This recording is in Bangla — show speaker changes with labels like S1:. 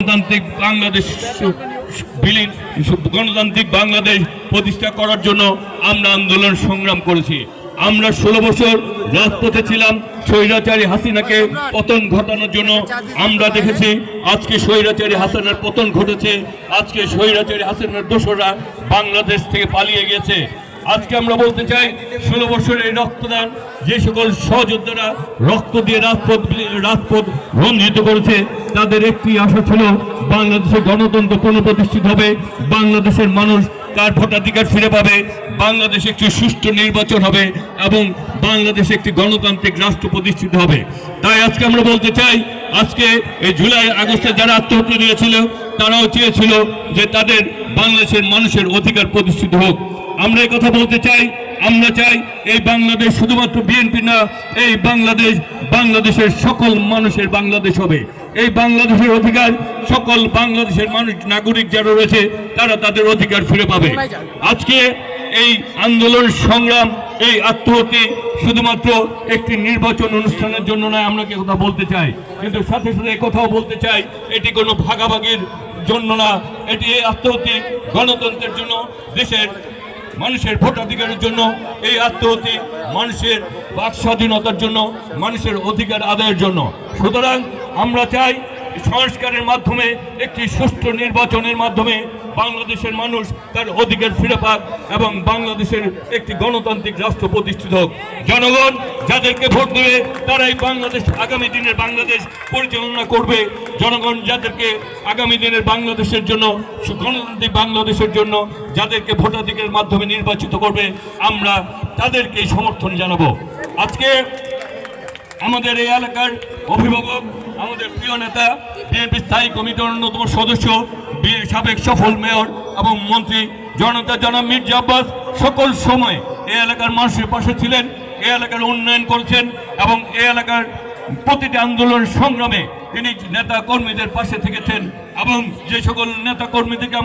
S1: গণতান্ত্রিক বাংলাদেশ গণতান্ত্রিক বাংলাদেশ প্রতিষ্ঠা করার জন্য আমরা আন্দোলন সংগ্রাম করেছি। আমরা 16 বছর রাজপথে ছিলাম স্বৈরাচারী হাসিনাকে পতন ঘটানোর জন্য। আমরা দেখেছি আজকে স্বৈরাচারী হাসিনার পতন ঘটেছে। আজকে স্বৈরাচারী হাসিনার দোসররা বাংলাদেশ থেকে পালিয়ে গেছে। আজকে আমরা বলতে চাই 16 বছরের রক্তদান, যে সকল সহযোদ্ধারা রক্ত দিয়ে রাজপথ রঞ্জিত করেছে, তাদের একটি আশা ছিল বাংলাদেশের গণতন্ত্র পুনঃপ্রতিষ্ঠিত হবে, বাংলাদেশের মানুষ তার ভোটাধিকার ফিরে পাবে, বাংলাদেশে একটি সুষ্ঠু নির্বাচন হবে এবং বাংলাদেশে একটি গণতান্ত্রিক রাষ্ট্র প্রতিষ্ঠিত হবে। তাই আজকে আমরা বলতে চাই, আজকে এই জুলাই আগস্টে যারা আত্মহত্যা দিয়েছিল তারাও চেয়েছিল যে তাদের বাংলাদেশের মানুষের অধিকার প্রতিষ্ঠিত হোক। আমরা এই কথা বলতে চাই, আমরা চাই এই বাংলাদেশ শুধুমাত্র বিএনপি না, এই বাংলাদেশ বাংলাদেশের সকল মানুষের বাংলাদেশ হবে। এই বাংলাদেশের অধিকার সকল বাংলাদেশের মানুষ, নাগরিক যারা রয়েছে তারা তাদের অধিকার ফিরে পাবে। আজকে এই আন্দোলন সংগ্রাম, এই আত্মহত্যা শুধুমাত্র একটি নির্বাচন অনুষ্ঠানের জন্য নয়, আমরা কথা বলতে চাই, কিন্তু সাথে সাথে কথাও বলতে চাই এটি কোনো ভাগাভাগির জন্য না, এটি এই আত্মহত্যা গণতন্ত্রের জন্য, দেশের মানুষের ভোটাধিকারের জন্য, এই আত্মহত্যা মানুষের বাক স্বাধীনতার জন্য, মানুষের অধিকার আদায়ের জন্য। সুতরাং আমরা চাই সংস্কারের মাধ্যমে, একটি সুষ্ঠু নির্বাচনের মাধ্যমে বাংলাদেশের মানুষ তার অধিকার ফিরে পাক এবং বাংলাদেশের একটি গণতান্ত্রিক রাষ্ট্র প্রতিষ্ঠিত হোক। জনগণ যাদেরকে ভোট দেবে তারাই বাংলাদেশ, আগামী দিনের বাংলাদেশ পরিচালনা করবে। জনগণ যাদেরকে আগামী দিনের বাংলাদেশের জন্য, গণতান্ত্রিক বাংলাদেশের জন্য যাদেরকে ভোটাধিকারের মাধ্যমে নির্বাচিত করবে, আমরা তাদেরকেই সমর্থন জানাবো। আজকে আমাদের এই এলাকার অভিভাবক, আমাদের প্রিয় নেতা, বিএনপি স্থায়ী কমিটির অন্যতম সদস্য, সাবেক সফল মেয়র এবং মন্ত্রী জনতা জনাব মির্জা আব্বাস সকল সময় এই এলাকার মানুষের পাশে ছিলেন, এই এলাকার উন্নয়ন করেছেন এবং এই এলাকার প্রতিটি আন্দোলন সংগ্রামে তিনি নেতা কর্মীদের পাশে থেকেছেন এবং যে সকল নেতা কর্মীদেরকে